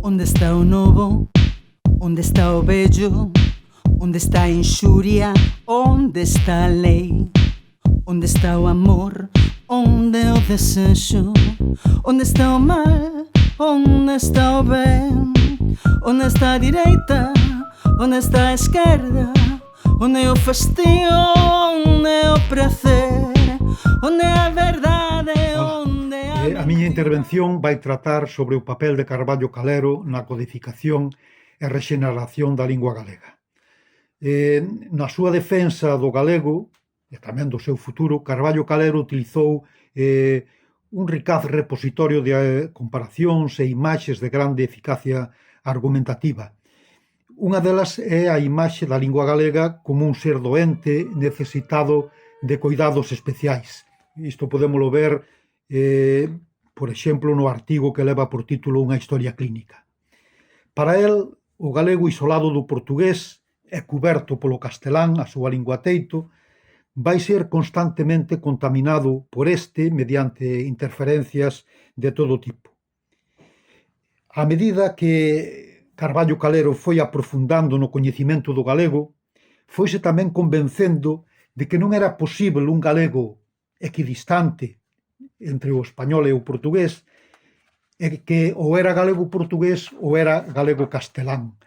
Onde está o novo? Onde está o vello? Onde está a inxuria? Onde está a lei? Onde está o amor? Onde o desexo? Onde está o mal? Onde está o ben? Onde está a direita? Onde está a esquerda? Onde é o fastio? Onde é o prazer? Onde é a verdade? Onde é a miña intervención vai tratar sobre o papel de Carballo Calero na codificación e rexeneración da lingua galega. Na súa defensa do galego e tamén do seu futuro, Carballo Calero utilizou un ricaz repositorio de comparacións e imaxes de grande eficacia argumentativa. Unha delas é a imaxe da lingua galega como un ser doente necesitado de cuidados especiais. Isto podémolo ver, por exemplo, no artigo que leva por título Unha historia clínica. Para el, o galego isolado do portugués e cuberto polo castelán, a súa lingua teito, vai ser constantemente contaminado por este mediante interferencias de todo tipo. A medida que Carballo Calero foi aprofundando no coñecimento do galego, foise tamén convencendo de que non era posible un galego equidistante entre o español e o portugués, e que ou era galego-portugués ou era galego-castelán.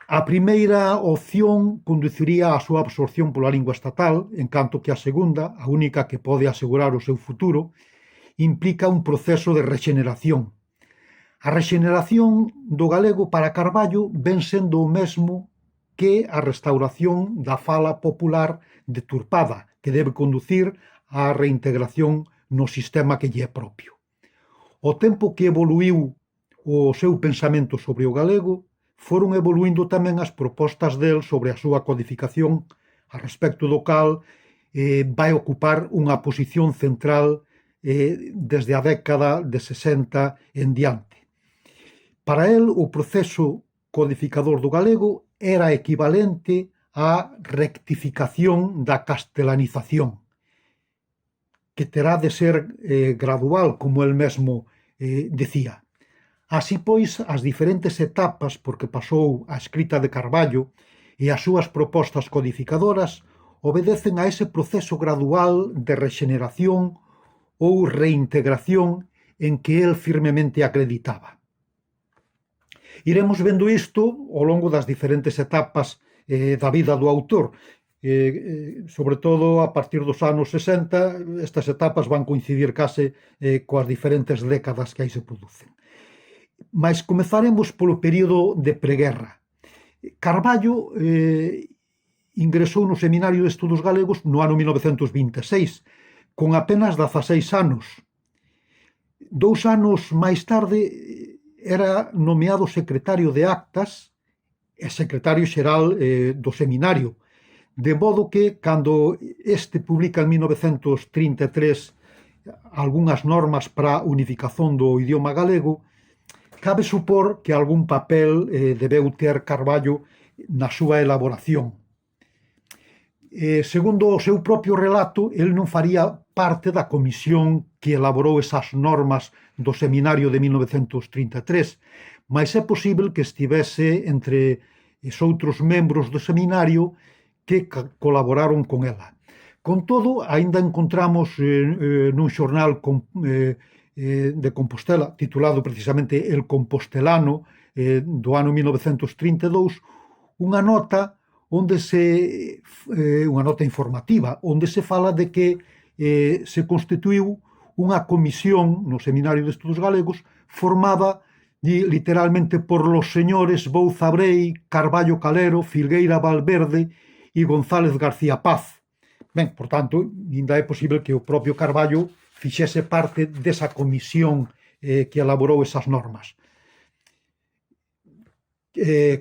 A primeira opción conduciría á súa absorción pola lingua estatal, en canto que a segunda, a única que pode asegurar o seu futuro, implica un proceso de rexeneración. A rexeneración do galego para Carballo ven sendo o mesmo que a restauración da fala popular deturpada, que debe conducir á reintegración no sistema que lle é propio. O tempo que evoluiu o seu pensamento sobre o galego, foron evoluindo tamén as propostas del sobre a súa codificación, a respecto do cal vai ocupar unha posición central desde a década de 60 en diante. Para el, o proceso codificador do galego era equivalente á rectificación da castelanización, que terá de ser gradual, como el mesmo decía. Así pois, as diferentes etapas por que pasou a escrita de Carballo e as súas propostas codificadoras obedecen a ese proceso gradual de rexeneración ou reintegración en que el firmemente acreditaba. Iremos vendo isto ao longo das diferentes etapas da vida do autor. Sobre todo a partir dos anos 60, estas etapas van coincidir case coas diferentes décadas que aí se producen. Mas comezaremos polo período de preguerra. Carballo ingresou no Seminario de Estudos Galegos no ano 1926, con apenas 16 anos. 2 anos máis tarde era nomeado secretario de actas e secretario xeral do seminario, de modo que, cando este publica en 1933 algunhas normas para a unificación do idioma galego, cabe supor que algún papel debeu ter Carballo na súa elaboración. Segundo o seu propio relato, el non faría parte da comisión que elaborou esas normas do seminario de 1933, mas é posible que estivese entre os outros membros do seminario que colaboraron con ela. Con todo, aínda encontramos nun xornal de Compostela, titulado precisamente El Compostelano, do ano 1932, unha nota unha nota informativa, onde se fala de que se constituiu unha comisión no Seminario de Estudos Galegos formada literalmente por los señores Bouza Brei, Carballo Calero, Filgueira Valverde e González García Paz. Ben, por tanto, ainda é posible que o propio Carballo fixese parte desa comisión que elaborou esas normas.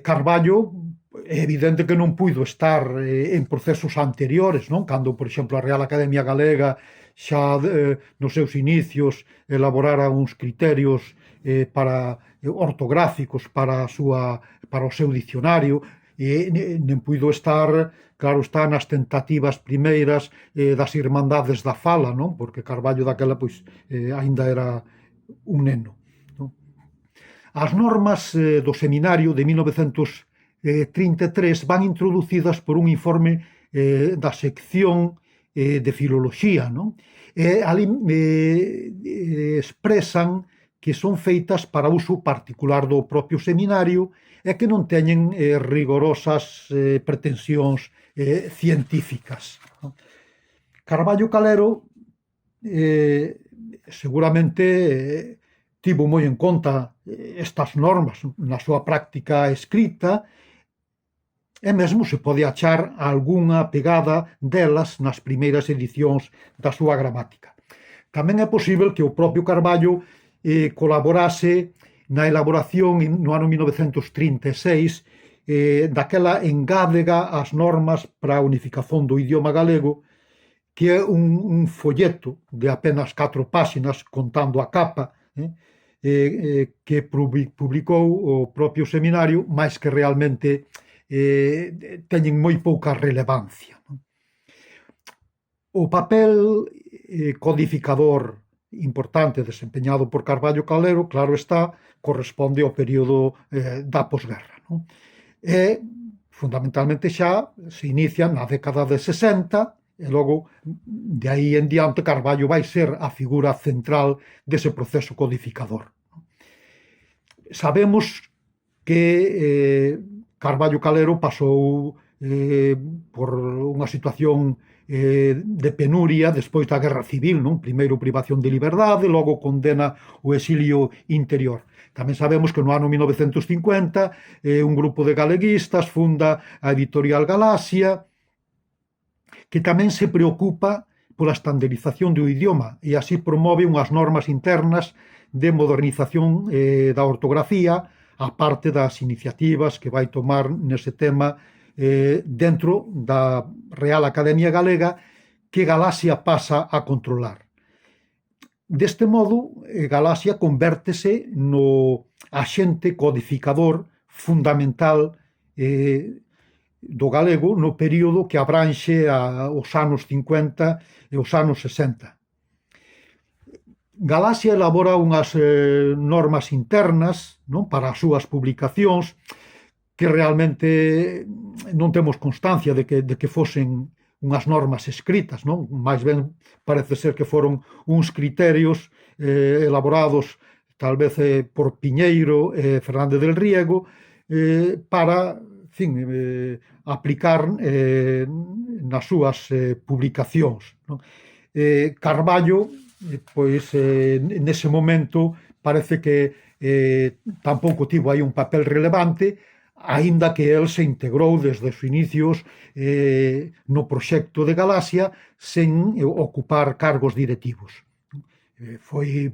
Carballo, é evidente que non puido estar en procesos anteriores, non? Cando, por exemplo, a Real Academia Galega xa nos seus inicios elaborara uns criterios ortográficos para o seu dicionario, e nem puido estar, claro está, nas tentativas primeiras das Irmandades da Fala, non? Porque Carballo daquela pois aínda era un neno. As normas do seminario de 1933 van introducidas por un informe da sección de filoloxía, non? E ali expresan que son feitas para uso particular do propio seminario e que non teñen rigorosas pretensións científicas. Carballo Calero seguramente tivo moi en conta estas normas na súa práctica escrita e mesmo se pode achar algunha pegada delas nas primeiras edicións da súa gramática. Tamén é posible que o propio Carballo colaborase na elaboración no ano 1936 daquela engádega ás normas para a unificación do idioma galego, que é un folleto de apenas 4 páxinas contando a capa, que publicou o propio seminario, mas que realmente teñen moi pouca relevancia. O papel codificador importante desempeñado por Carballo Calero, claro está, corresponde ao período da posguerra. E, fundamentalmente xa, se inicia na década de 60, e logo, de aí en diante, Carballo vai ser a figura central dese proceso codificador. Sabemos que Carballo Calero pasou por unha situación de penuria despois da Guerra Civil, non? Primeiro privación de liberdade, logo condena o exilio interior. Tamén sabemos que no ano 1950 un grupo de galeguistas funda a editorial Galaxia, que tamén se preocupa pola estandarización do idioma e así promove unhas normas internas de modernización da ortografía, a parte das iniciativas que vai tomar nese tema dentro da Real Academia Galega, que Galaxia pasa a controlar. Deste modo, Galaxia convértese no axente codificador fundamental do galego no período que abranxe os anos 50 e os anos 60. Galaxia elabora unhas normas internas, non, para as súas publicacións, que realmente non temos constancia de que fosen unhas normas escritas, non? Mais ben parece ser que foron uns criterios elaborados tal vez por Piñeiro e Fernández del Riego para, en fin, aplicar nas súas publicacións, non? Carballo, pois, nese momento parece que tampouco tivo aí un papel relevante, aínda que el se integrou desde os inicios no proxecto de Galaxia sen ocupar cargos directivos. Foi,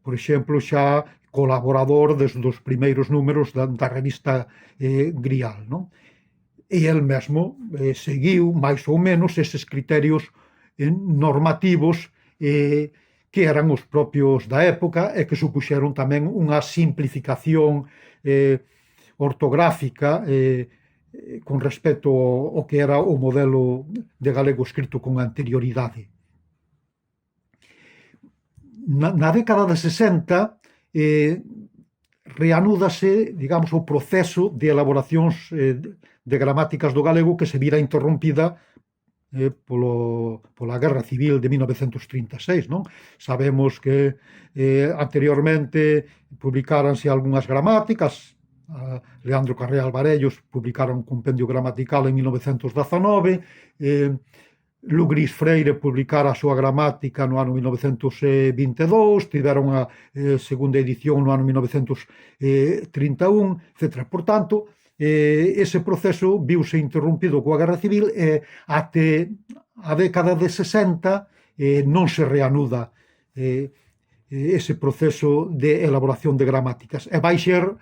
por exemplo, xa colaborador desde os primeiros números da revista Grial, non? E el mesmo seguiu máis ou menos eses criterios normativos que eran os propios da época e que supuxeron tamén unha simplificación ortográfica con respecto ao que era o modelo de galego escrito con anterioridade. Na década de 60 reanúdase, digamos, o proceso de elaboracións de gramáticas do galego que se vira interrompida pola Guerra Civil de 1936, non? Sabemos que anteriormente publicáranse algunhas gramáticas. Leandro Carré Alvarellos publicaron un compendio gramatical en 1919, Lugris Freire publicara a súa gramática no ano 1922, tiveron a segunda edición no ano 1931, etc. Por tanto, ese proceso viuse interrompido coa Guerra Civil e até a década de 60 non se reanuda ese proceso de elaboración de gramáticas. E vai ser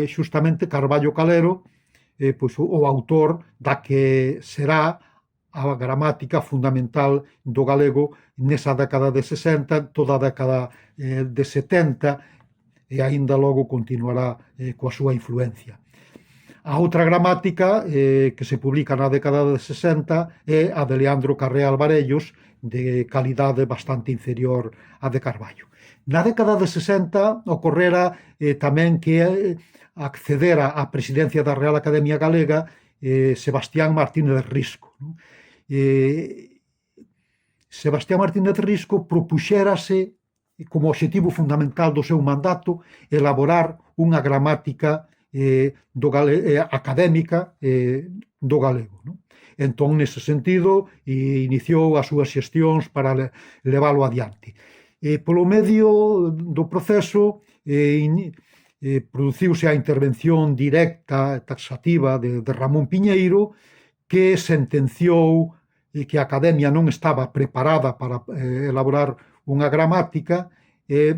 xustamente Carballo Calero pois, o autor da que será a gramática fundamental do galego nesa década de 60, toda a década de 70 e aínda logo continuará coa súa influencia. A outra gramática que se publica na década de 60 é a de Leandro Carré Alvarellos, de calidade bastante inferior á de Carballo. Na década de 60 ocorrera tamén que accedera á presidencia da Real Academia Galega Sebastián Martínez Risco. Sebastián Martínez Risco propuxérase como obxectivo fundamental do seu mandato elaborar unha gramática académica do galego. Entón, nese sentido, iniciou as súas xestións para leválo adiante. Polo medio do proceso, produciuse a intervención directa, taxativa de Ramón Piñeiro, que sentenciou que a Academia non estaba preparada para elaborar unha gramática e,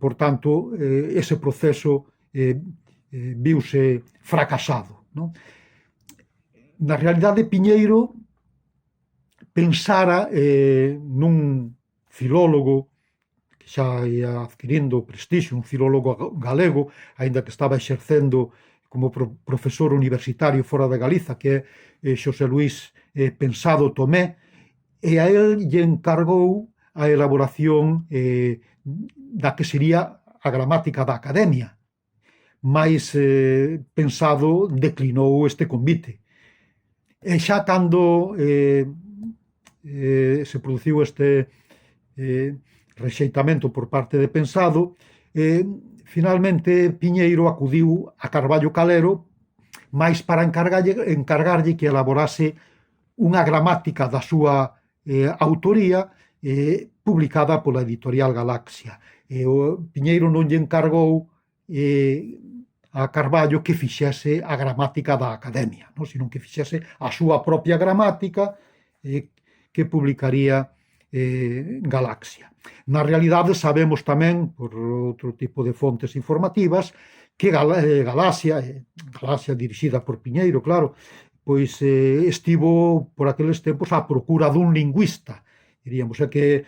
por tanto, ese proceso viuse fracasado. Na realidade, Piñeiro pensara nun filólogo que xa ia adquirindo prestixio, un filólogo galego, aínda que estaba exercendo como profesor universitario fora de Galiza, que é Xosé Luís Pensado Tomé, e a él lle encargou a elaboración da que sería a gramática da Academia. Mais Pensado declinou este convite. E xa cando se produciu este rexeitamento por parte de Pensado, finalmente Piñeiro acudiu a Carballo Calero máis para encargarlle que elaborase unha gramática da súa autoría publicada pola editorial Galaxia. O Piñeiro non lle encargou a Carballo que fixese a gramática da Academia, senón que fixese a súa propia gramática que publicaría Galaxia. Na realidade sabemos tamén, por outro tipo de fontes informativas, que Galaxia dirixida por Piñeiro, claro, pois estivo por aqueles tempos á procura dun lingüista. Diríamos que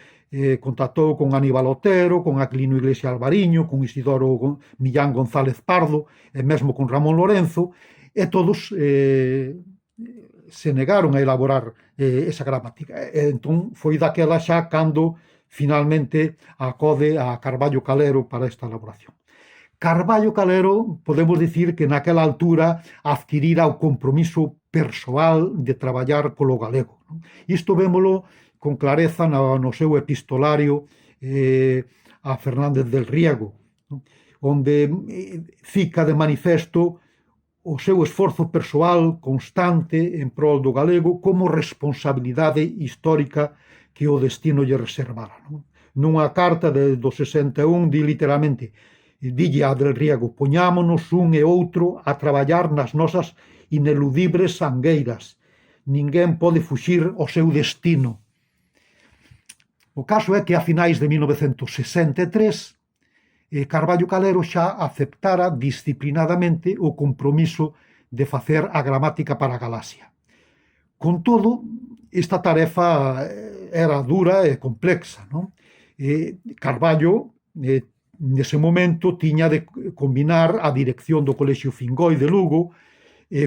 contactou con Aníbal Otero, con Aquilino Iglesias Alvariño, con Isidoro Millán González Pardo, e mesmo con Ramón Lorenzo, e todos se negaron a elaborar esa gramática. E entón foi daquela xa cando finalmente acode a Carballo Calero para esta elaboración. Carballo Calero, podemos dicir que naquela altura adquirira o compromiso persoal de traballar polo galego. Isto vémolo con clareza no seu epistolario a Fernández del Riego, onde fica de manifesto o seu esforzo persoal constante en prol do galego como responsabilidade histórica que o destino lle reservara. Nunha carta do 61 di literalmente, dille a Del Riego: poñámonos un e outro a traballar nas nosas ineludibles sangueiras. Ninguén pode fuxir ao seu destino. O caso é que a finais de 1963 Carballo Calero xa aceptara disciplinadamente o compromiso de facer a gramática para a Galaxia. Con todo, esta tarefa era dura e complexa. Carballo, nese momento, tiña de combinar a dirección do Colexio Fingoi de Lugo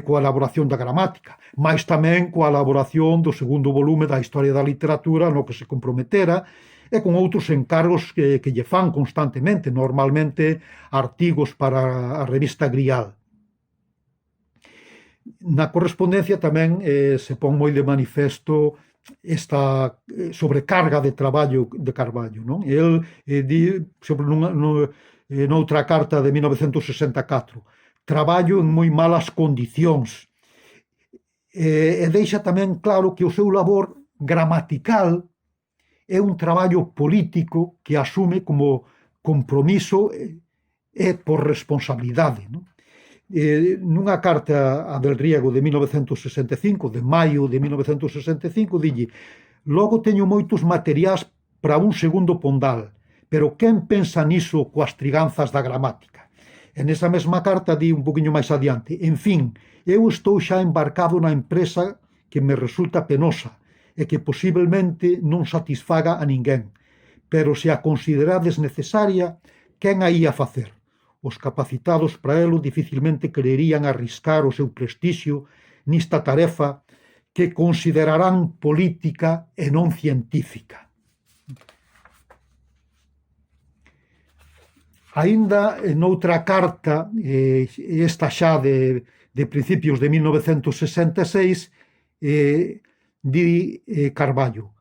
coa elaboración da gramática, mais tamén coa elaboración do segundo volume da Historia da Literatura no que se comprometera e con outros encargos que lle fan constantemente, normalmente artigos para a revista Grial. Na correspondencia tamén se pon moi de manifesto esta sobrecarga de traballo de Carballo. El di sobre noutra carta de 1964: traballo en moi malas condicións, e deixa tamén claro que o seu labor gramatical é un traballo político que asume como compromiso e por responsabilidade. Nunha carta a Del Riego de 1965, de maio de 1965, dille: logo teño moitos materiais para un segundo pondal, pero quen pensa niso coas triganzas da gramática? E nesa mesma carta di un poquinho máis adiante: en fin, eu estou xa embarcado na empresa que me resulta penosa e que posiblemente non satisfaga a ninguén, pero se a considerades necesaria, quen a ia facer? Os capacitados para elo dificilmente quererían arriscar o seu prestixio nista tarefa que considerarán política e non científica. Aínda noutra carta, esta xa de principios de 1966, di Carballo,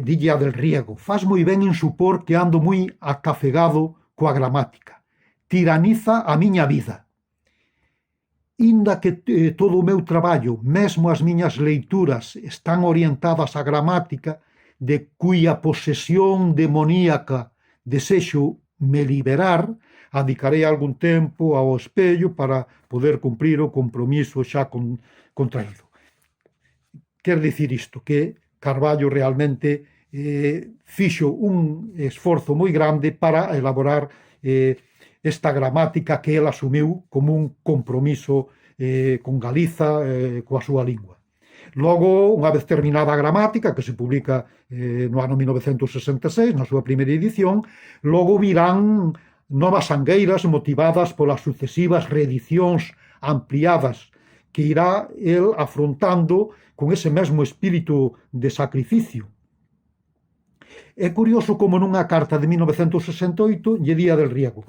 dille a del Riego, faz moi ben en supor que ando moi acafegado coa gramática. Tiraniza a miña vida. Inda que todo o meu traballo, mesmo as miñas leituras, están orientadas á gramática, de cuya posesión demoníaca desexo me liberar, adicarei algún tempo ao espello para poder cumprir o compromiso xa contraído. Quer dicir isto, que Carballo realmente fixo un esforzo moi grande para elaborar esta gramática que ele asumiu como un compromiso con Galiza, coa súa lingua. Logo, unha vez terminada a gramática, que se publica no ano 1966, na súa primeira edición, logo virán novas angueiras motivadas polas sucesivas reedicións ampliadas que irá el afrontando con ese mesmo espírito de sacrificio. É curioso como nunha carta de 1968 lle di a del Riego: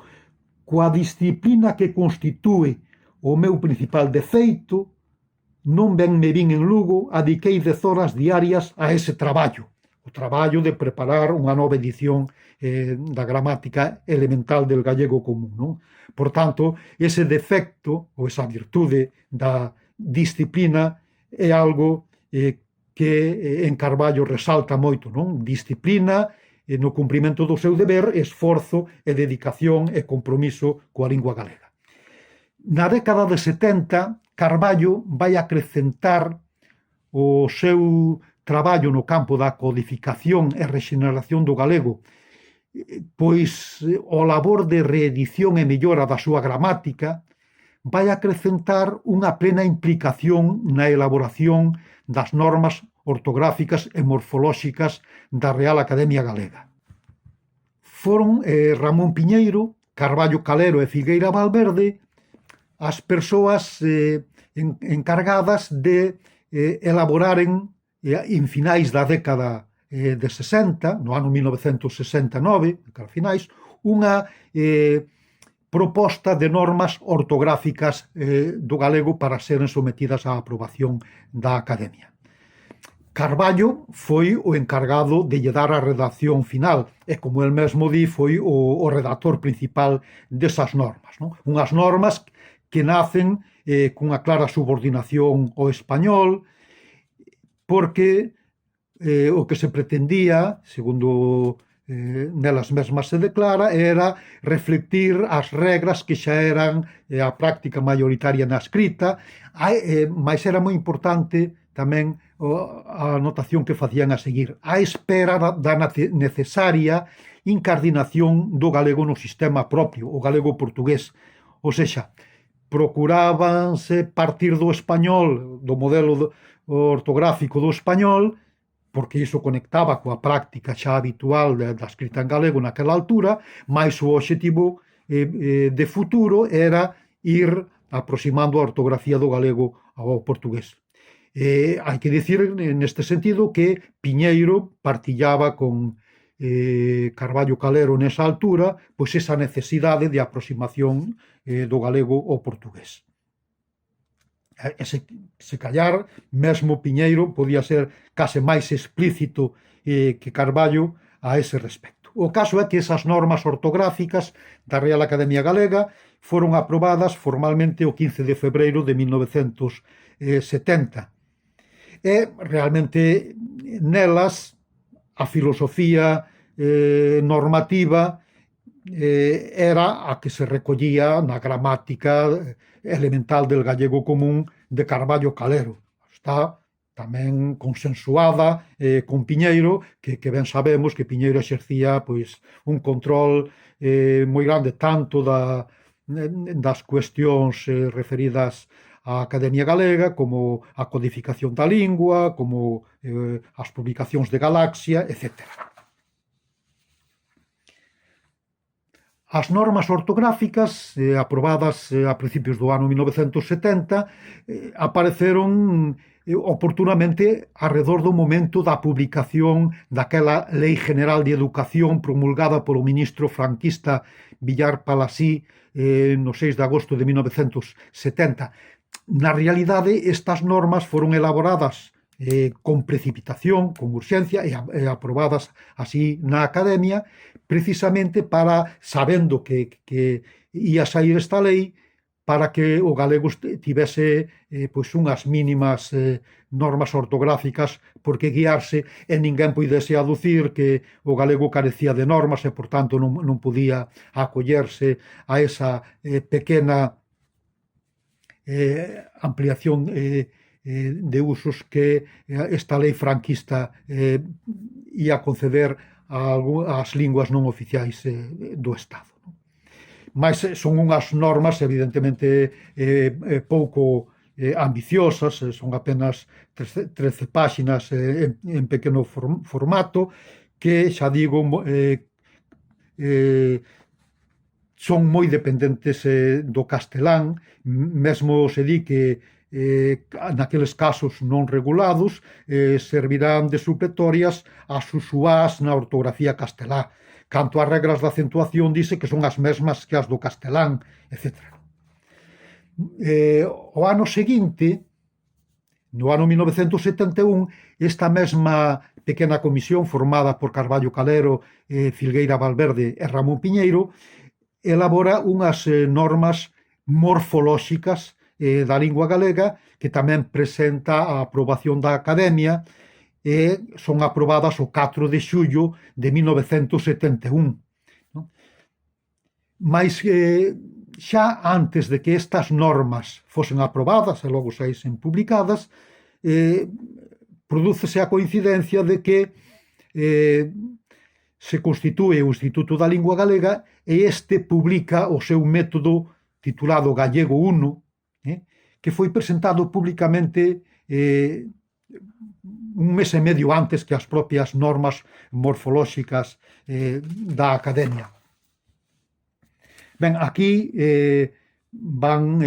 coa disciplina que constitúe o meu principal defeito, non ben me vin en Lugo, adiquei 10 horas diarias a ese traballo, o traballo de preparar unha nova edición da gramática elemental del gallego común, non? Por tanto, ese defecto ou esa virtude da disciplina é algo que en Carballo resalta moito, non? Disciplina no cumprimento do seu deber, esforzo e dedicación e compromiso coa lingua galega. Na década de 70, Carballo vai acrecentar o seu traballo no campo da codificación e rexeneración do galego, pois o labor de reedición e mellora da súa gramática vai acrecentar unha plena implicación na elaboración das normas ortográficas e morfolóxicas da Real Academia Galega. Foron Ramón Piñeiro, Carballo Calero e Filgueira Valverde as persoas encargadas de elaboraren en finais da década de 60, no ano 1969, a finais, unha proposta de normas ortográficas do galego para seren sometidas á aprobación da Academia. Carballo foi o encargado de lle dar a redacción final e, como el mesmo di, foi o redactor principal desas normas, non? Unhas normas que nacen cunha clara subordinación ao español, porque o que se pretendía, segundo nelas mesmas se declara, era reflectir as regras que xa eran a práctica mayoritaria na escrita, mas era moi importante tamén a anotación que facían a seguir, a espera da necesaria incardinación do galego no sistema propio, o galego portugués. Ou seja, procurábanse partir do español, do modelo ortográfico do español, porque iso conectaba coa práctica xa habitual da escrita en galego naquela altura, mas o obxectivo de futuro era ir aproximando a ortografía do galego ao portugués. Hai que dicir neste sentido que Piñeiro partillaba con Carballo Calero nesa altura pois esa necesidade de aproximación do galego ao portugués. Se callar, mesmo Piñeiro podía ser case máis explícito que Carballo a ese respecto. O caso é que esas normas ortográficas da Real Academia Galega foron aprobadas formalmente o 15 de febreiro de 1970. E realmente nelas a filosofía normativa era a que se recollía na gramática elemental del gallego común de Carballo Calero. Está tamén consensuada con Piñeiro, que ben sabemos que Piñeiro exercía pois un control moi grande tanto das cuestións referidas a Academia Galega, como a codificación da lingua, como as publicacións de Galaxia, etc. As normas ortográficas, aprobadas a principios do ano 1970, apareceron oportunamente arredor do momento da publicación daquela Lei General de Educación promulgada polo ministro franquista Villar Palasí no 6 de agosto de 1970. Na realidade, estas normas foron elaboradas con precipitación, con urxencia e aprobadas así na academia, precisamente para, sabendo que ia sair esta lei, para que o galego tivese pois unhas mínimas normas ortográficas por que guiarse e ninguén poidese aducir que o galego carecía de normas e, por tanto, non podía acollerse a esa pequena ampliación de usos que esta lei franquista ia conceder ás linguas non oficiais do Estado. Mas son unhas normas evidentemente pouco ambiciosas, son apenas 13 páxinas en pequeno formato, que, xa digo, son moi dependentes do castelán, mesmo se di que naqueles casos non regulados servirán de supletorias ás usuás na ortografía castelá. Canto ás regras de acentuación, dice que son as mesmas que as do castelán, etc. O ano seguinte, no ano 1971, esta mesma pequena comisión formada por Carballo Calero, Filgueira Valverde e Ramón Piñeiro elabora unhas normas morfolóxicas da lingua galega que tamén presenta a aprobación da Academia e son aprobadas o 4 de xullo de 1971. Mais xa antes de que estas normas fosen aprobadas e logo saísen publicadas, prodúcese a coincidencia de que se constitúe o Instituto da Lingua Galega e este publica o seu método titulado Gallego 1, que foi presentado públicamente un mes e medio antes que as propias normas morfolóxicas da Academia. Ben, aquí van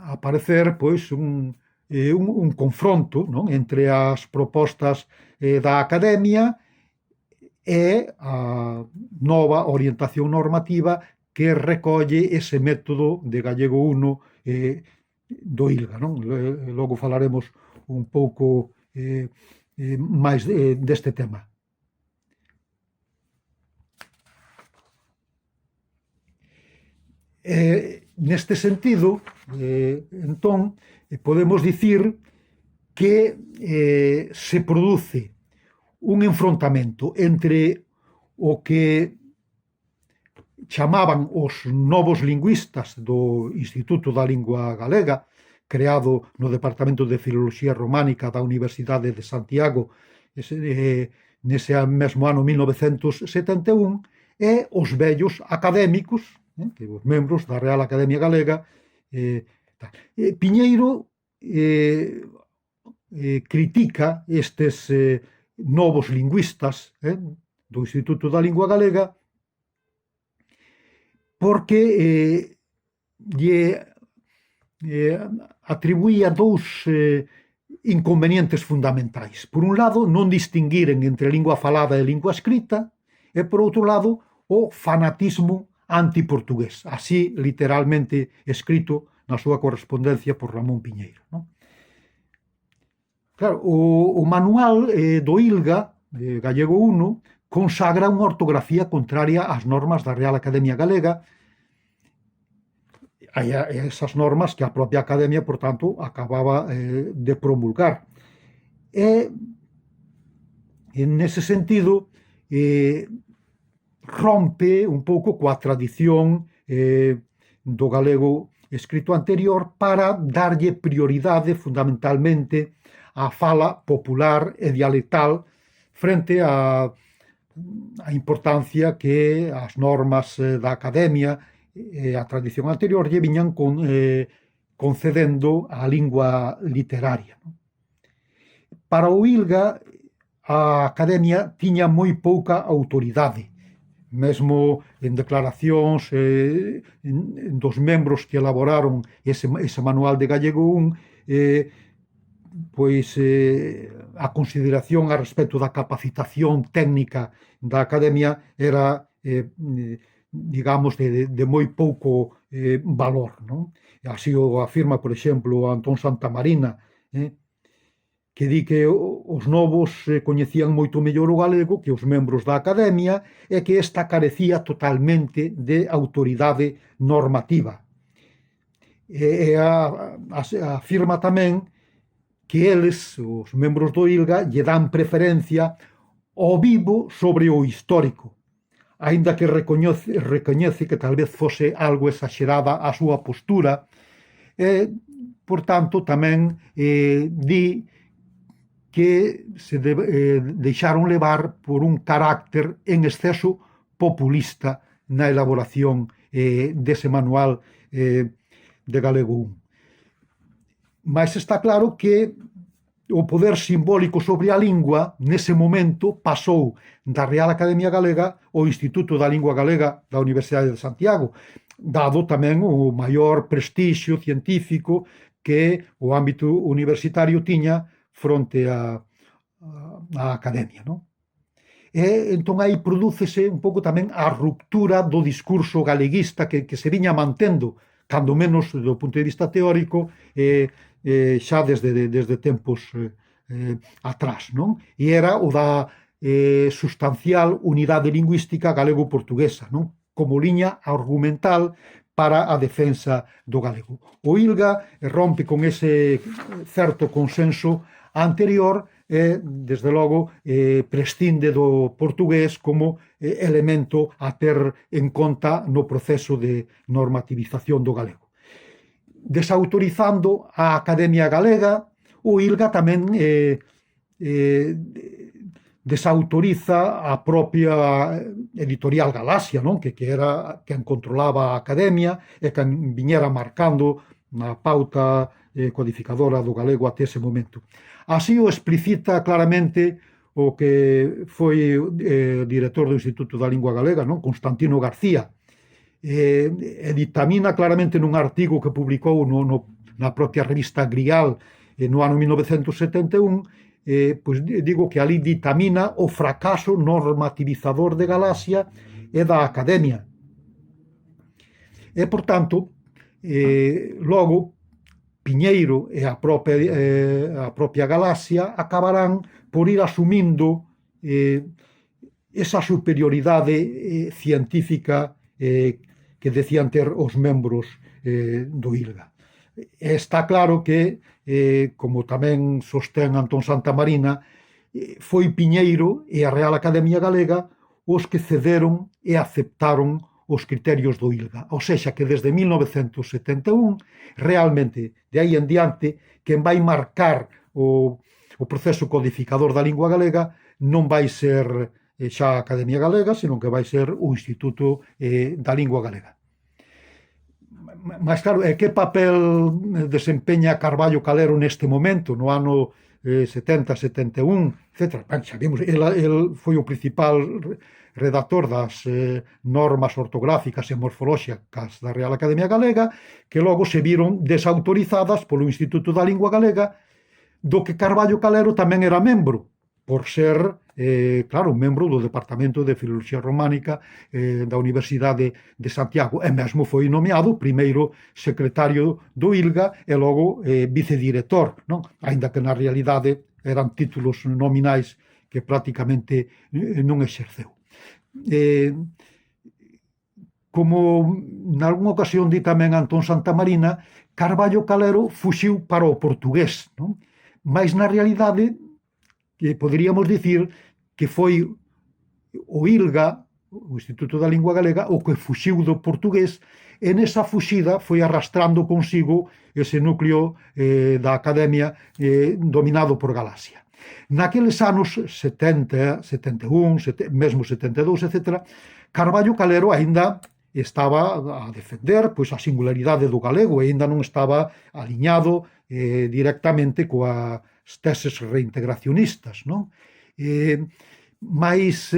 a aparecer pois un confronto, non, entre as propostas da Academia e a nova orientación normativa que recolle ese método de Gallego 1 do ILGA, non? Logo falaremos un pouco máis deste tema. Neste sentido, entón, podemos dicir que se produce un enfrontamento entre o que chamaban os novos lingüistas do Instituto da Lingua Galega, creado no Departamento de Filoloxía Románica da Universidade de Santiago nese mesmo ano 1971, e os vellos académicos, que os membros da Real Academia Galega. Piñeiro critica estes novos lingüistas do Instituto da Lingua Galega porque lle atribuía dous inconvenientes fundamentais. Por un lado, non distinguiren entre lingua falada e lingua escrita, e por outro lado, o fanatismo antiportugués, así literalmente escrito na súa correspondencia por Ramón Piñeiro. Claro, o manual do ILGA, Gallego 1, consagra unha ortografía contraria ás normas da Real Academia Galega, esas normas que a propia Academia, por tanto, acababa de promulgar. E, nese sentido, rompe un pouco coa tradición do galego escrito anterior para darlle prioridade fundamentalmente á fala popular e dialectal frente á importancia que as normas da Academia e a tradición anterior lle viñan concedendo á lingua literaria. Para o ILGA, a Academia tiña moi pouca autoridade. Mesmo en declaracións dos membros que elaboraron ese manual de Gallego 1, pois a consideración a respecto da capacitación técnica da Academia era digamos de moi pouco valor, non? Así o afirma, por exemplo, Antón Santamarina, que di que os novos coñecían moito mellor o galego que os membros da Academia e que esta carecía totalmente de autoridade normativa. E afirma tamén que eles, os membros do ILGA, lle dan preferencia ao vivo sobre o histórico, aínda que recoñece que tal vez fose algo exagerada a súa postura, e, por tanto, tamén di que se deixaron levar por un carácter en exceso populista na elaboración dese manual de Galego 1. Mas está claro que o poder simbólico sobre a lingua nese momento pasou da Real Academia Galega ao Instituto da Lingua Galega da Universidade de Santiago, dado tamén o maior prestixio científico que o ámbito universitario tiña fronte á Academia, non? E entón aí prodúcese un pouco tamén a ruptura do discurso galeguista que se viña mantendo, cando menos do punto de vista teórico, xa desde tempos atrás, non? E era o da sustancial unidade lingüística galego-portuguesa, non? Como liña argumental para a defensa do galego. O ILGA rompe con ese certo consenso anterior e, desde logo, prescinde do portugués como elemento a ter en conta no proceso de normativización do galego. Desautorizando a Academia Galega, o ILGA tamén desautoriza a propia editorial Galaxia, non? Que era quen controlaba a Academia e quen viñera marcando na pauta codificadora do galego até ese momento. Así o explicita claramente o que foi director do Instituto da Lingua Galega, non? Constantino García, e ditamina claramente nun artigo que publicou na propia revista Grial no ano 1971, pois digo que ali ditamina o fracaso normativizador de Galaxia e da Academia. E, por tanto, logo Piñeiro e a propia Galaxia acabarán por ir asumindo esa superioridade científica que decían ter os membros do ILGA. Está claro que, como tamén sostén Antón Santamarina, foi Piñeiro e a Real Academia Galega os que cederon e aceptaron os criterios do ILGA. Ou seja, que desde 1971, realmente, de aí en diante, quen vai marcar o proceso codificador da lingua galega non vai ser xa a Academia Galega, senón que vai ser o Instituto da Lingua Galega. Mas claro, que papel desempeña Carballo Calero neste momento, no ano 70, 71, etc. Ben, xa vimos, el foi o principal redactor das normas ortográficas e morfolóxicas da Real Academia Galega, que logo se viron desautorizadas polo Instituto da Lingua Galega, do que Carballo Calero tamén era membro, por ser, claro, membro do Departamento de Filoloxía Románica da Universidade de Santiago, e mesmo foi nomeado primeiro secretario do ILGA e logo vicedirector, non? Aínda que na realidade eran títulos nominais que prácticamente non exerceu. Como nalgúna ocasión di tamén Antón Santamarina, Carballo Calero fuxiu para o portugués, non? Mais na realidade que poderíamos dicir que foi o ILGA, o Instituto da Lingua Galega, o que fuxiu do portugués, e nesa fuxida foi arrastrando consigo ese núcleo da Academia dominado por Galaxia. Naqueles anos 70, 71, mesmo 72, etc., Carballo Calero aínda estaba a defender pois, a singularidade do galego e aínda non estaba aliñado directamente coas teses reintegracionistas, non? Mais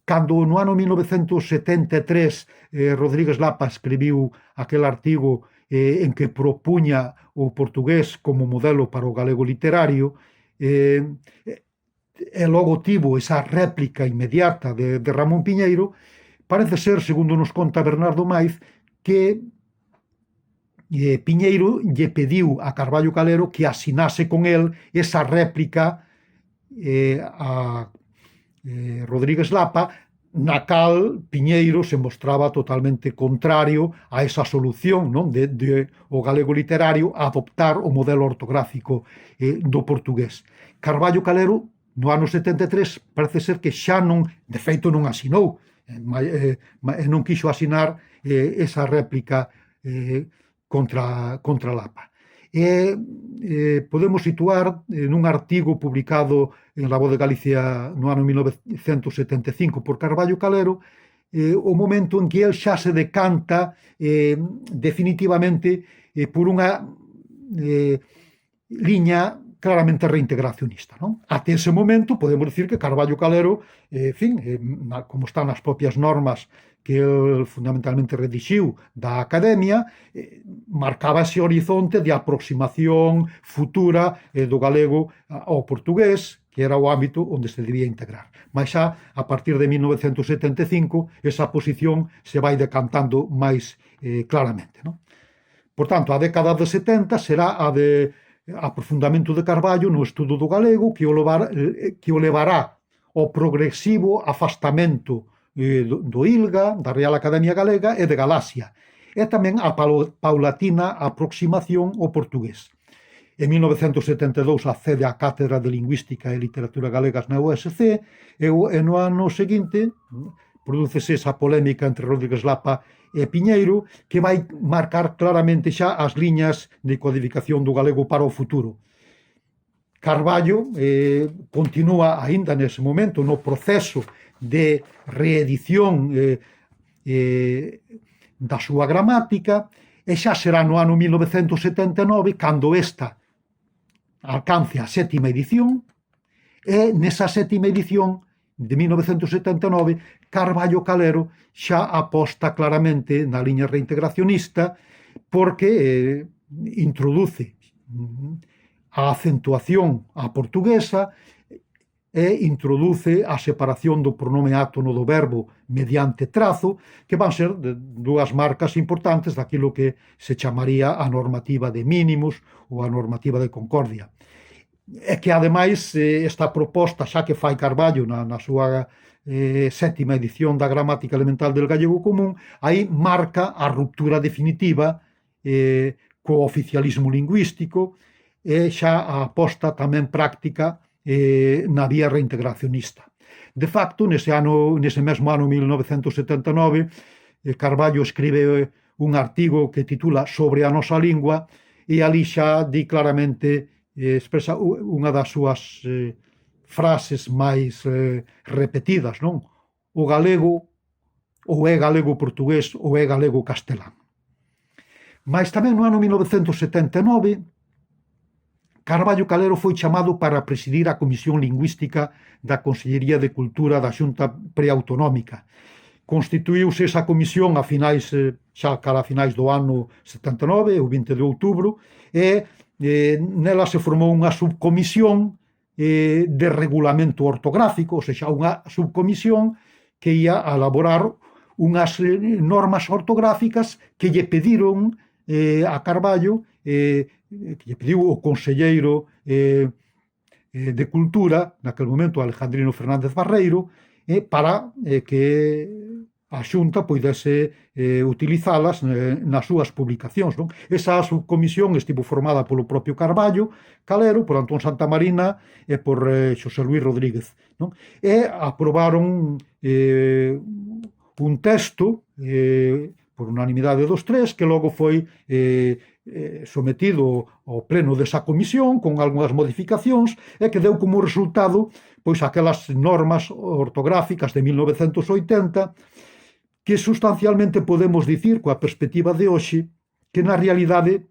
cando no ano 1973 Rodríguez Lapa escribiu aquel artigo en que propuña o portugués como modelo para o galego literario, e logo tivo esa réplica inmediata de Ramón Piñeiro. Parece ser, segundo nos conta Bernardo Maiz, que Piñeiro lle pediu a Carballo Calero que asinase con el esa réplica a Rodríguez Lapa, na cal Piñeiro se mostraba totalmente contrario a esa solución, non, de o galego literario a adoptar o modelo ortográfico do portugués. Carballo Calero, no ano 73, parece ser que xa non, de feito non asinou, non quixo asinar esa réplica contra Lapa. Podemos situar nun artigo publicado en La Voz de Galicia no ano 1975 por Carballo Calero o momento en que el xa se decanta definitivamente por unha liña claramente reintegracionista, non? Até ese momento podemos dicir que Carballo Calero, como están nas propias normas que el fundamentalmente redixiu da Academia, marcaba ese horizonte de aproximación futura do galego ao portugués, que era o ámbito onde se debía integrar. Mas xa, a partir de 1975, esa posición se vai decantando máis claramente, non? Por tanto, a década de 70 será a de aprofundamento de Carballo no estudo do galego que o levará ao progresivo afastamento do ILGA, da Real Academia Galega e de Galaxia, e tamén a paulatina aproximación ao portugués. En 1972 accede á Cátedra de Lingüística e Literatura Galegas na USC e no ano seguinte prodúcese esa polémica entre Rodríguez Lapa e Piñeiro que vai marcar claramente xa as liñas de codificación do galego para o futuro. Carballo continúa aínda nese momento no proceso de reedición da súa gramática e xa será no ano 1979 cando esta alcance a sétima edición e nesa sétima edición de 1979 Carballo Calero xa aposta claramente na liña reintegracionista porque introduce a acentuación á portuguesa e introduce a separación do pronome átono do verbo mediante trazo, que van ser dúas marcas importantes daquilo que se chamaría a normativa de mínimos ou a normativa de concordia. E que, ademais, esta proposta, xa que fai Carballo na súa sétima edición da Gramática Elemental del Gallego Común, aí marca a ruptura definitiva co oficialismo lingüístico e xa a aposta tamén práctica na vía reintegracionista. De facto, nese mesmo ano 1979, Carballo escribe un artigo que titula Sobre a nosa lingua e ali xa di claramente, expresa unha das súas frases máis repetidas, non? O galego ou é galego portugués ou é galego castelán. Mas tamén no ano 1979 Carballo Calero foi chamado para presidir a Comisión Lingüística da Consellería de Cultura da Xunta Preautonómica. Constituíuse esa comisión a finais do ano 79, o 20 de outubro, e nela se formou unha subcomisión de regulamento ortográfico, ou seja, unha subcomisión que ia a elaborar unhas normas ortográficas que lle pediron a Carballo, que lle pediu o conselleiro de Cultura, naquele momento Alejandrino Fernández Barreiro, para que a Xunta poidese utilizalas nas súas publicacións, non? Esa subcomisión estivo formada polo propio Carballo Calero, por Antón Santamarina e por Xosé Luís Rodríguez, non? E aprobaron un texto por unanimidade dos tres, que logo foi sometido ao pleno desa comisión con algunhas modificacións e que deu como resultado pois aquelas normas ortográficas de 1980 que sustancialmente podemos dicir coa perspectiva de hoxe que na realidade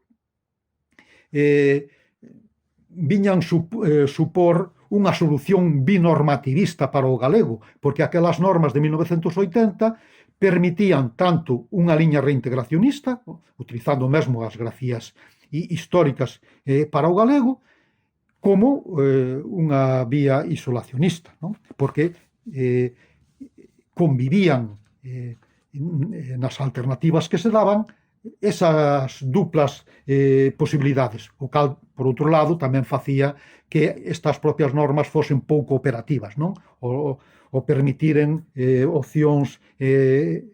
viñan supor unha solución binormativista para o galego, porque aquelas normas de 1980 permitían tanto unha liña reintegracionista, utilizando mesmo as grafías históricas para o galego, como unha vía isolacionista, non? Porque convivían nas alternativas que se daban esas duplas posibilidades, o cal, por outro lado, tamén facía que estas propias normas fosen pouco operativas, non? O permitiren opcións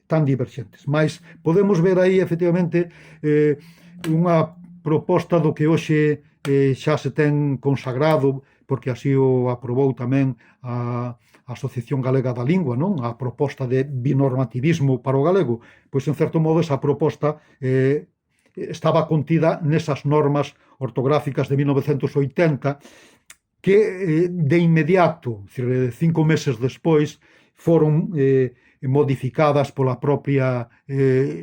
tan diverxentes. Mais podemos ver aí, efectivamente, unha proposta do que hoxe xa se ten consagrado, porque así o aprobou tamén a Asociación Galega da Lingua, non? A proposta de binormativismo para o galego. Pois, en certo modo, esa proposta estaba contida nesas normas ortográficas de 1980 que de inmediato, 5 meses despois, foron modificadas pola propia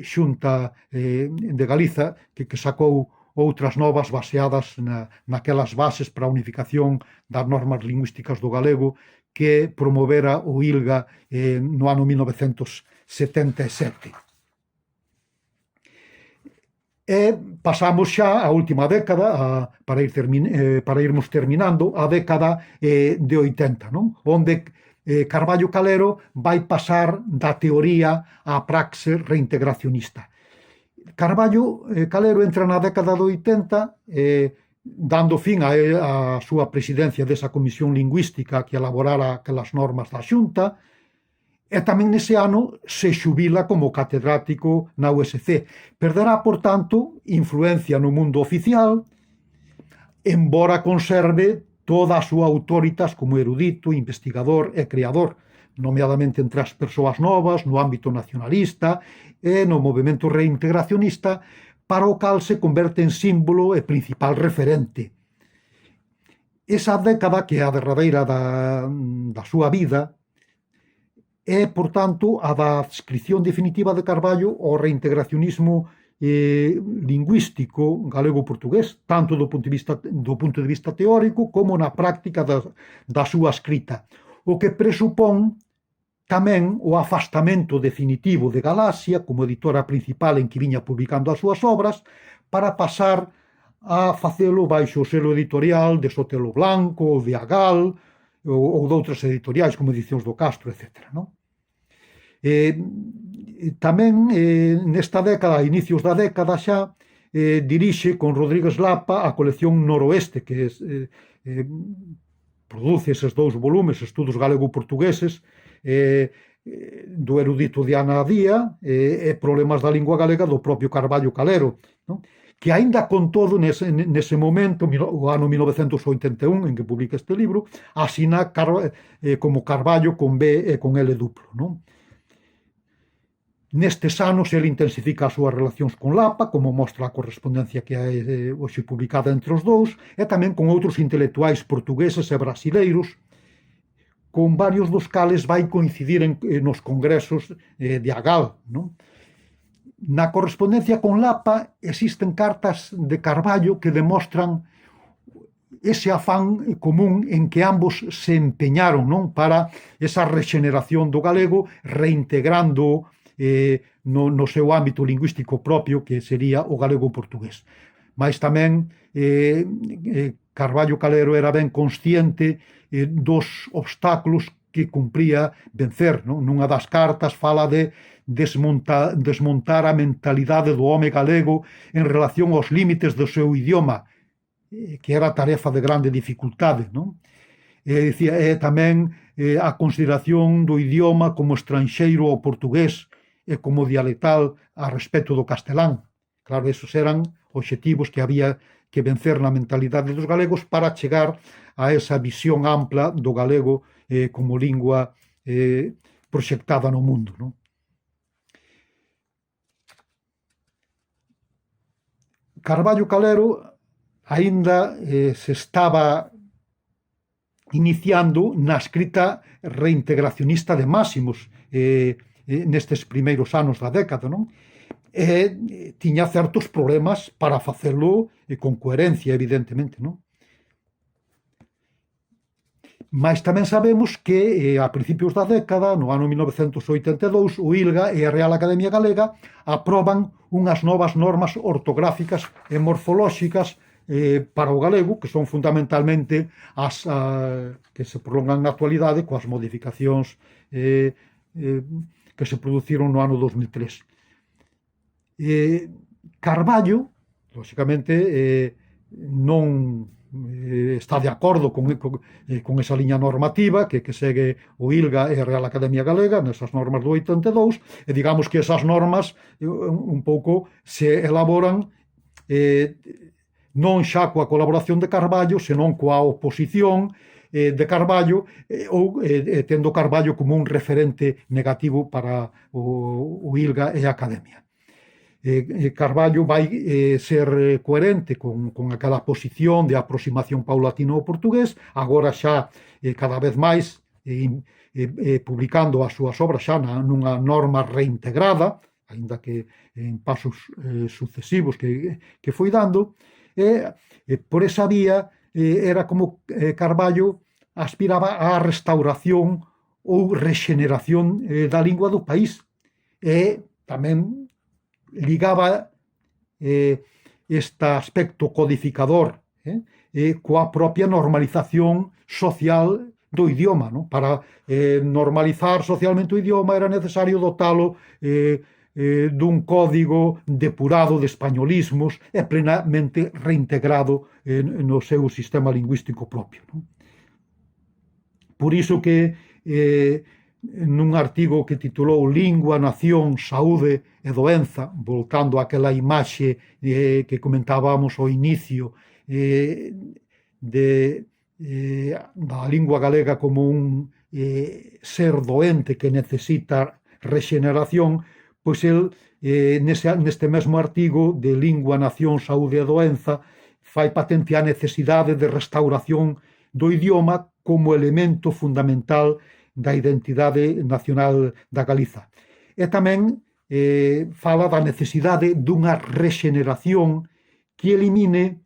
Xunta de Galiza, que sacou outras novas baseadas naquelas bases para a unificación das normas lingüísticas do galego que promovera o ILGA no ano 1977. E pasamos xa a última década, para irmos terminando, a década de 80, non? Onde Carballo Calero vai pasar da teoría á praxe reintegracionista. Carballo Calero entra na década de 80 dando fin á súa presidencia desa comisión lingüística que elaborara aquelas normas da Xunta, e tamén nese ano se xubila como catedrático na USC. Perderá, por tanto, influencia no mundo oficial, embora conserve toda a súa autoritas como erudito, investigador e creador, nomeadamente entre as persoas novas, no ámbito nacionalista e no movimento reintegracionista, para o cal se converte en símbolo e principal referente. Esa década, que é a derradeira da súa vida, é, por tanto, a da adscripción definitiva de Carballo ao reintegracionismo lingüístico galego-portugués, tanto do punto de vista teórico como na práctica da súa escrita, o que presupón tamén o afastamento definitivo de Galaxia como editora principal en que viña publicando as súas obras, para pasar a facelo baixo o selo editorial de Sotelo Blanco, ou de Agal, ou de outras editoriais como Edicións do Castro, etc. Tamén nesta década, a inicios da década xa, dirixe con Rodríguez Lapa a colección Noroeste, que produce eses 2 volumes, estudos galego-portugueses, do erudito Diana Día e problemas da lingua galega do propio Carballo Calero, non? Que aínda con todo nese momento, o ano 1981 en que publica este libro, asina como Carballo con B e con L duplo, non? Nestes anos ele intensifica as súas relacións con Lapa, como mostra a correspondencia que é hoxe publicada entre os dous, e tamén con outros intelectuais portugueses e brasileiros, con varios dos cales vai coincidir nos congresos de Agal, non? Na correspondencia con Lapa existen cartas de Carballo que demostran ese afán común en que ambos se empeñaron, non? Para esa rexeneración do galego, reintegrando no seu ámbito lingüístico propio, que sería o galego-portugués. Mas tamén Carballo Calero era ben consciente dos obstáculos que cumpría vencer, non? Nunha das cartas fala de desmontar a mentalidade do home galego en relación aos límites do seu idioma, que era tarefa de grande dificultade, non? E tamén a consideración do idioma como estranxeiro ao portugués e como dialectal a respecto do castelán. Claro, esos eran obxectivos que había que vencer na mentalidade dos galegos para chegar a esa visión ampla do galego como lingua proxectada no mundo, non? Carballo Calero aínda se estaba iniciando na escrita reintegracionista de Máximos nestes primeiros anos da década, non? Tiña certos problemas para facelo con coherencia, evidentemente, non? Mas tamén sabemos que a principios da década, no ano 1982, o ILGA e a Real Academia Galega aproban unhas novas normas ortográficas e morfolóxicas para o galego, que son fundamentalmente as que se prolongan na actualidade coas modificacións que se produciron no ano 2003. Carballo, lóxicamente, non está de acordo con esa liña normativa que segue o ILGA e a Real Academia Galega nesas normas do 82, e digamos que esas normas un pouco se elaboran non xa coa colaboración de Carballo, senón coa oposición de Carballo, ou tendo Carballo como un referente negativo para o ILGA e a Academia. Carballo vai ser coherente con aquela posición de aproximación paulatina ao portugués, agora xa cada vez máis publicando as súas obras xa nunha norma reintegrada, aínda que en pasos sucesivos que foi dando, e por esa vía era como Carballo aspiraba á restauración ou rexeneración da lingua do país, e tamén ligaba este aspecto codificador coa propia normalización social do idioma, non? Para normalizar socialmente o idioma era necesario dotalo dun código depurado de españolismos e plenamente reintegrado no seu sistema lingüístico propio, non? Por iso que nun artigo que titulou Lingua, Nación, Saúde e Doenza, volcando àquela imaxe que comentábamos ao inicio da lingua galega como un ser doente que necesita rexeneración, pois el neste mesmo artigo de Lingua, Nación, Saúde e Doenza fai patente a necesidade de restauración do idioma como elemento fundamental da identidade nacional da Galiza. E tamén fala da necesidade dunha rexeneración que elimine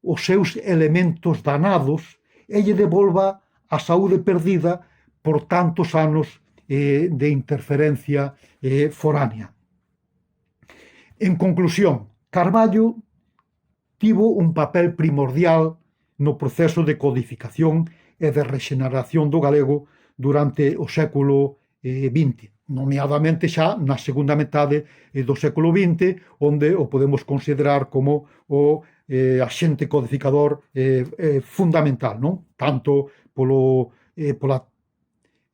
os seus elementos danados e lle devolva a saúde perdida por tantos anos de interferencia foránea. En conclusión, Carballo tivo un papel primordial no proceso de codificación e de rexeneración do galego durante o século XX, nomeadamente xa na segunda metade do século XX, onde o podemos considerar como o axente codificador fundamental, non? Tanto pola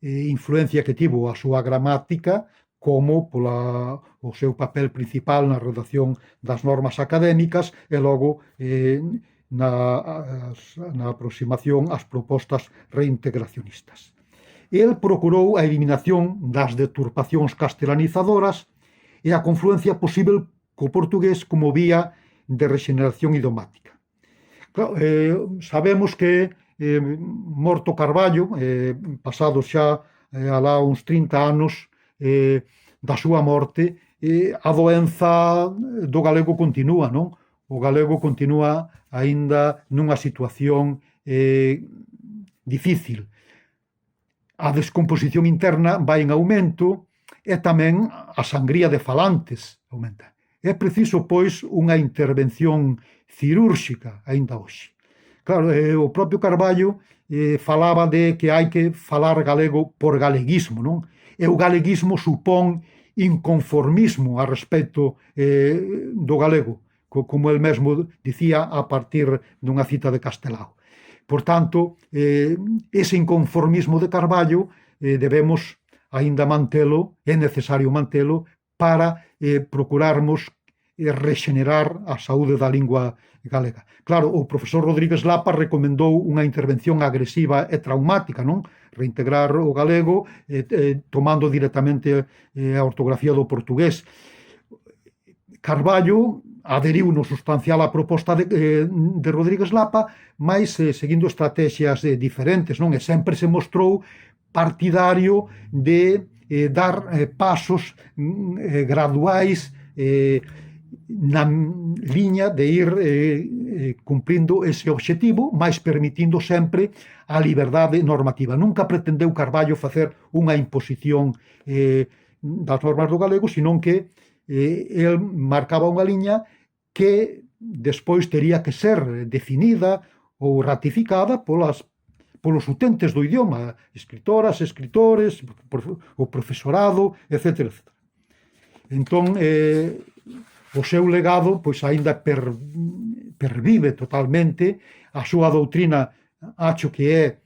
influencia que tivo a súa gramática como o seu papel principal na redacción das normas académicas e logo na aproximación ás propostas reintegracionistas. El procurou a eliminación das deturpacións castelanizadoras e a confluencia posible co portugués como vía de rexeneración idiomática. Claro, sabemos que morto Carballo, pasados xa alá uns 30 anos da súa morte, a doenza do galego continúa, non? O galego continúa aínda nunha situación difícil. A descomposición interna vai en aumento e tamén a sangría de falantes aumenta. É preciso, pois, unha intervención cirúrxica aínda hoxe. Claro, o propio Carballo falaba de que hai que falar galego por galeguismo, non? E o galeguismo supón inconformismo a respecto do galego, como el mesmo dicía a partir dunha cita de Castelao. Por tanto, ese inconformismo de Carballo debemos aínda mantelo, é necesario mantelo, para procurarmos rexenerar a saúde da lingua galega. Claro, o profesor Rodríguez Lapa recomendou unha intervención agresiva e traumática, non? Reintegrar o galego tomando directamente a ortografía do portugués. Carballo aderiu no sustancial a proposta de Rodríguez Lapa, mas seguindo estrategias diferentes, non? E sempre se mostrou partidario de dar pasos graduais na liña de ir cumprindo ese obxectivo, mas permitindo sempre a liberdade normativa. Nunca pretendeu Carballo facer unha imposición das normas do galego, senón que el marcaba unha liña que despois tería que ser definida ou ratificada polos utentes do idioma, escritoras, escritores, o profesorado, etc. Entón, o seu legado pois aínda pervive totalmente, a súa doutrina acho que é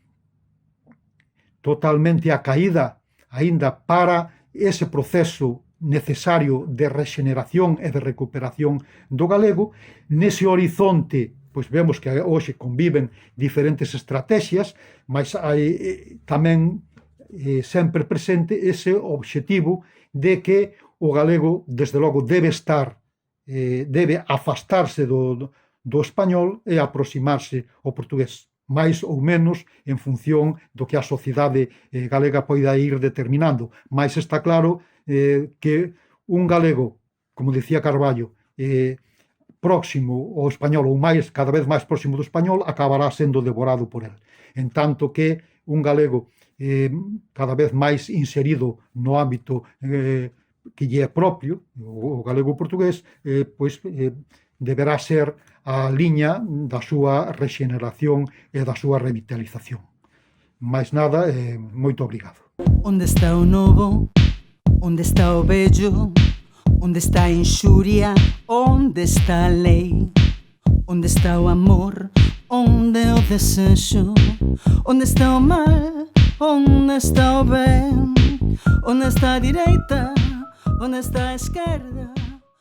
totalmente acaída aínda para ese proceso necesario de rexeneración e de recuperación do galego. Nese horizonte, pois vemos que hoxe conviven diferentes estrategias, mas hai tamén sempre presente ese obxectivo de que o galego, desde logo, debe afastarse do español e aproximarse ao portugués, máis ou menos en función do que a sociedade galega poida ir determinando. Mais está claro que un galego, como dicía Carballo, próximo ao español ou cada vez máis próximo do español, acabará sendo devorado por el. En tanto que un galego cada vez máis inserido no ámbito que lle é propio, o galego portugués, pois deberá ser a liña da súa rexeneración e da súa revitalización. Mais nada, moito obrigado. Onde está o novo? Onde está o vello? Onde está a inxuria? Onde está a lei? Onde está o amor? Onde o desexo? Onde está o mal? Onde está o ben? Onde está a direita? Onde está a esquerda?